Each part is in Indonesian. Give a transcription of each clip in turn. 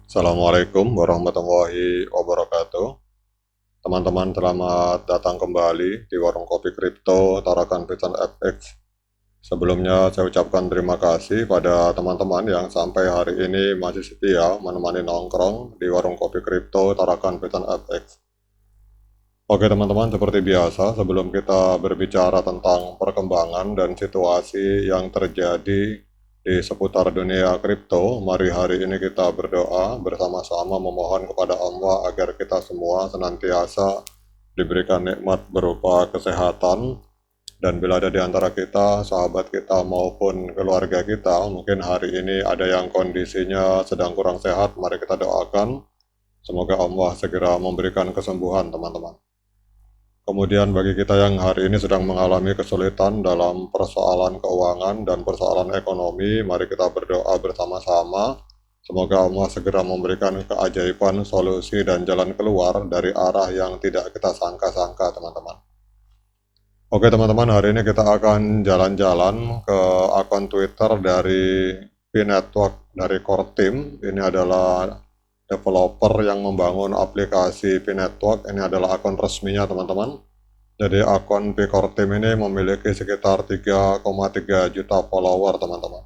Assalamualaikum warahmatullahi wabarakatuh. Teman-teman, selamat datang kembali di Warung Kopi Kripto Tarakan Pican FX. Sebelumnya saya ucapkan terima kasih pada teman-teman yang sampai hari ini masih setia menemani nongkrong di Warung Kopi Kripto Tarakan Pican FX. Oke teman-teman, seperti biasa sebelum kita berbicara tentang perkembangan dan situasi yang terjadi di seputar dunia kripto, mari hari ini kita berdoa bersama-sama memohon kepada Allah agar kita semua senantiasa diberikan nikmat berupa kesehatan, dan bila ada di antara kita, sahabat kita maupun keluarga kita, mungkin hari ini ada yang kondisinya sedang kurang sehat, mari kita doakan semoga Allah segera memberikan kesembuhan teman-teman. Kemudian bagi kita yang hari ini sedang mengalami kesulitan dalam persoalan keuangan dan persoalan ekonomi, mari kita berdoa bersama-sama. Semoga Allah segera memberikan keajaiban, solusi, dan jalan keluar dari arah yang tidak kita sangka-sangka, teman-teman. Oke teman-teman, hari ini kita akan jalan-jalan ke akun Twitter dari P-Network dari Core Team. Ini adalah developer yang membangun aplikasi P-Network. Ini adalah akun resminya teman-teman. Jadi akun P-Core Team ini memiliki sekitar 3,3 juta follower teman-teman.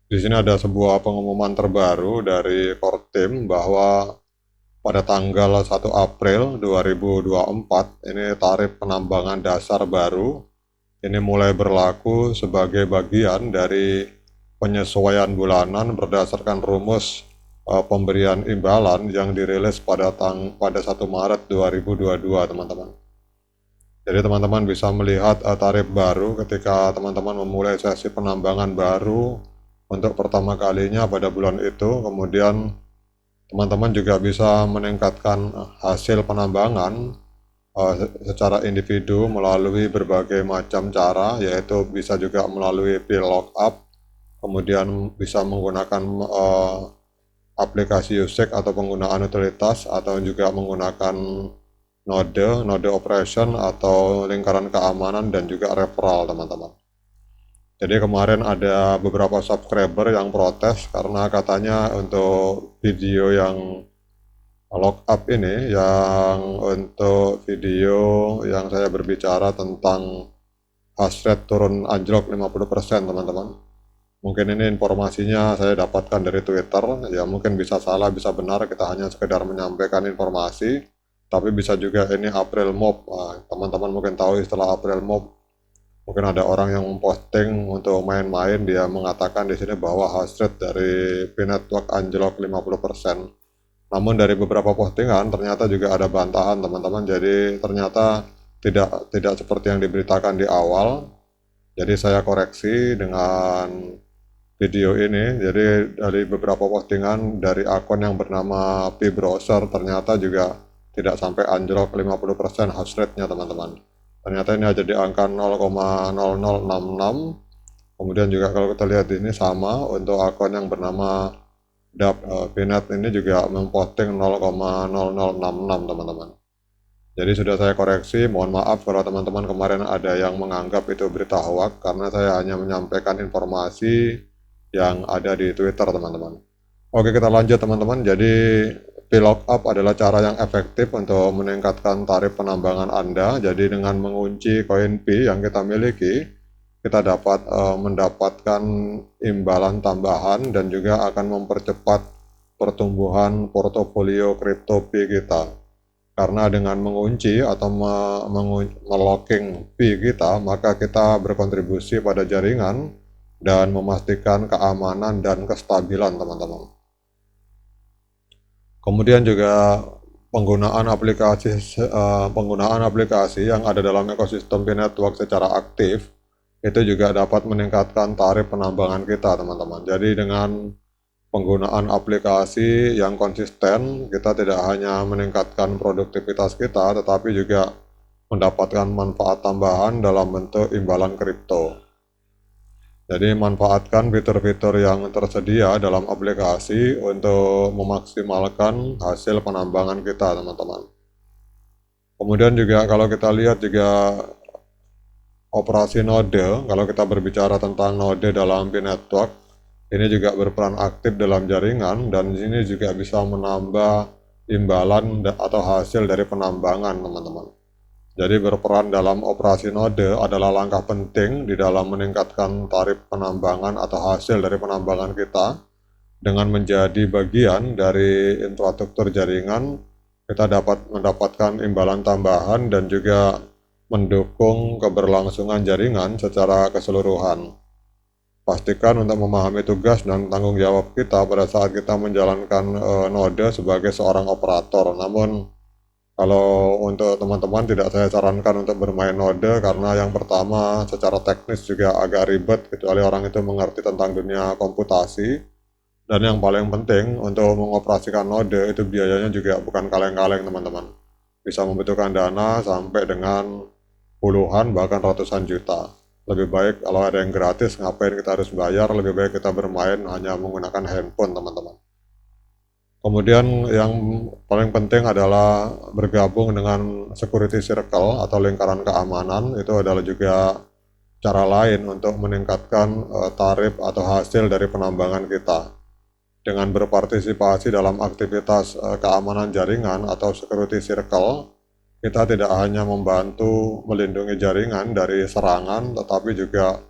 Di sini ada sebuah pengumuman terbaru dari Core Team bahwa pada tanggal 1 April 2024 ini tarif penambangan dasar baru ini mulai berlaku sebagai bagian dari penyesuaian bulanan berdasarkan rumus pemberian imbalan yang dirilis pada 1 Maret 2022 teman-teman. Jadi teman-teman bisa melihat tarif baru ketika teman-teman memulai sesi penambangan baru untuk pertama kalinya pada bulan itu. Kemudian teman-teman juga bisa meningkatkan hasil penambangan secara individu melalui berbagai macam cara, yaitu bisa juga melalui P-Lockup, kemudian bisa menggunakan aplikasi USEC atau penggunaan utilitas, atau juga menggunakan node operation atau lingkaran keamanan, dan juga referral teman-teman. Jadi kemarin ada beberapa subscriber yang protes karena katanya untuk video yang lockup ini, yang untuk video yang saya berbicara tentang hash rate turun anjlok 50% teman-teman. Mungkin ini informasinya saya dapatkan dari Twitter, ya mungkin bisa salah, bisa benar, kita hanya sekedar menyampaikan informasi, tapi bisa juga ini April Mop. Teman-teman mungkin tahu istilah April Mop. Mungkin ada orang yang memposting untuk main-main, dia mengatakan di sini bahwa hash rate dari P-Network anjlok 50%. Namun dari beberapa postingan ternyata juga ada bantahan teman-teman, jadi ternyata tidak seperti yang diberitakan di awal. Jadi saya koreksi dengan video ini. Jadi dari beberapa postingan dari akun yang bernama P-Browser ternyata juga tidak sampai anjlok 50% hash rate-nya teman-teman. Ternyata ini ada di angka 0,0066. Kemudian juga kalau kita lihat ini sama untuk akun yang bernama Pinet ini juga memposting 0,0066 teman-teman. Jadi sudah saya koreksi, mohon maaf kalau teman-teman kemarin ada yang menganggap itu berita hoax, karena saya hanya menyampaikan informasi yang ada di Twitter teman-teman. Oke, kita lanjut teman-teman. Jadi P-Lockup adalah cara yang efektif untuk meningkatkan tarif penambangan Anda. Jadi dengan mengunci koin P yang kita miliki, kita dapat mendapatkan imbalan tambahan dan juga akan mempercepat pertumbuhan portofolio kripto P kita. Karena dengan mengunci atau melocking P kita, maka kita berkontribusi pada jaringan dan memastikan keamanan dan kestabilan teman-teman. Kemudian juga penggunaan aplikasi yang ada dalam ekosistem P-Network secara aktif itu juga dapat meningkatkan tarif penambangan kita teman-teman. Jadi dengan penggunaan aplikasi yang konsisten, kita tidak hanya meningkatkan produktivitas kita, tetapi juga mendapatkan manfaat tambahan dalam bentuk imbalan kripto. Jadi manfaatkan fitur-fitur yang tersedia dalam aplikasi untuk memaksimalkan hasil penambangan kita teman-teman. Kemudian juga kalau kita lihat juga operasi node, kalau kita berbicara tentang node dalam P-Network, Ini juga berperan aktif dalam jaringan dan ini juga bisa menambah imbalan atau hasil dari penambangan, teman-teman. Jadi berperan dalam operasi node adalah langkah penting di dalam meningkatkan tarif penambangan atau hasil dari penambangan kita. Dengan menjadi bagian dari infrastruktur jaringan, kita dapat mendapatkan imbalan tambahan dan juga mendukung keberlangsungan jaringan secara keseluruhan. Pastikan untuk memahami tugas dan tanggung jawab kita pada saat kita menjalankan node sebagai seorang operator. Namun, kalau untuk teman-teman tidak saya sarankan untuk bermain node karena yang pertama secara teknis juga agak ribet kecuali orang itu mengerti tentang dunia komputasi. Dan yang paling penting untuk mengoperasikan node itu biayanya juga bukan kaleng-kaleng, teman-teman. Bisa membutuhkan dana sampai dengan puluhan bahkan ratusan juta. Lebih baik kalau ada yang gratis, ngapain kita harus bayar, lebih baik kita bermain hanya menggunakan handphone, teman-teman. Kemudian yang paling penting adalah bergabung dengan security circle atau lingkaran keamanan. Itu adalah juga cara lain untuk meningkatkan tarif atau hasil dari penambangan kita. Dengan berpartisipasi dalam aktivitas keamanan jaringan atau security circle, kita tidak hanya membantu melindungi jaringan dari serangan, tetapi juga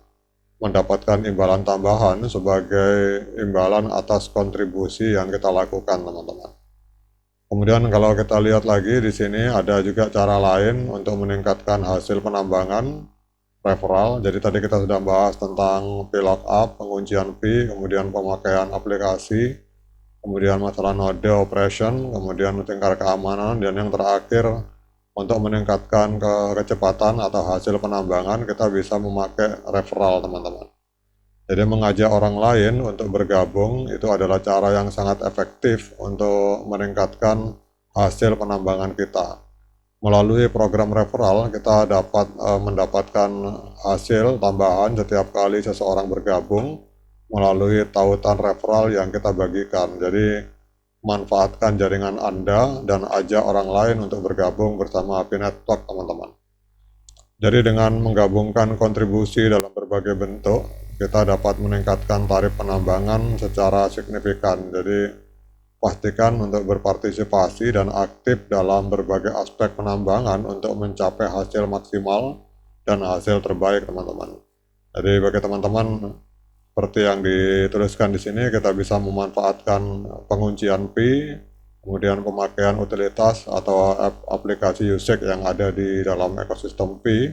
mendapatkan imbalan tambahan sebagai imbalan atas kontribusi yang kita lakukan, teman-teman. Kemudian kalau kita lihat lagi di sini ada juga cara lain untuk meningkatkan hasil penambangan, referral. Jadi tadi kita sudah bahas tentang P-lookup, penguncian P, kemudian pemakaian aplikasi, kemudian masalah node operation, kemudian tingkat keamanan, dan yang terakhir untuk meningkatkan kecepatan atau hasil penambangan kita bisa memakai referral, teman-teman. Jadi mengajak orang lain untuk bergabung itu adalah cara yang sangat efektif untuk meningkatkan hasil penambangan kita. Melalui program referral, kita dapat mendapatkan hasil tambahan setiap kali seseorang bergabung melalui tautan referral yang kita bagikan. Jadi, manfaatkan jaringan Anda dan ajak orang lain untuk bergabung bersama Happy Network, teman-teman. Jadi, dengan menggabungkan kontribusi dalam berbagai bentuk, kita dapat meningkatkan tarif penambangan secara signifikan. Jadi, pastikan untuk berpartisipasi dan aktif dalam berbagai aspek penambangan untuk mencapai hasil maksimal dan hasil terbaik, teman-teman. Jadi bagi teman-teman, seperti yang dituliskan di sini, kita bisa memanfaatkan penguncian P, kemudian pemakaian utilitas atau aplikasi usage yang ada di dalam ekosistem P,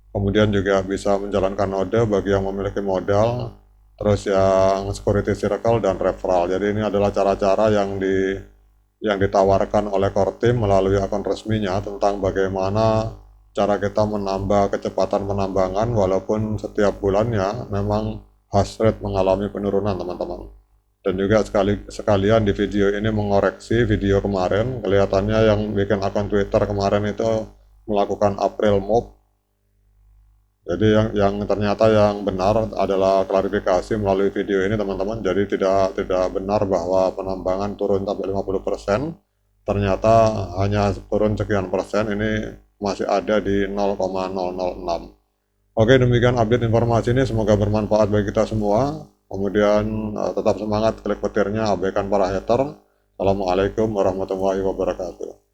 kemudian juga bisa menjalankan node bagi yang memiliki modal, terus yang security circle dan referral. Jadi ini adalah cara-cara yang ditawarkan oleh core team melalui akun resminya tentang bagaimana cara kita menambah kecepatan penambangan walaupun setiap bulannya memang hash rate mengalami penurunan, teman-teman. Dan juga sekalian di video ini mengoreksi video kemarin, kelihatannya yang bikin akun Twitter kemarin itu melakukan April move. Jadi yang ternyata yang benar adalah klarifikasi melalui video ini, teman-teman. Jadi tidak benar bahwa penambangan turun sampai 50%. Ternyata hanya turun sekian persen, ini masih ada di 0,006. Oke, demikian update informasi ini, semoga bermanfaat bagi kita semua. Kemudian tetap semangat, klik petirnya, abaikan para hater. Assalamualaikum warahmatullahi wabarakatuh.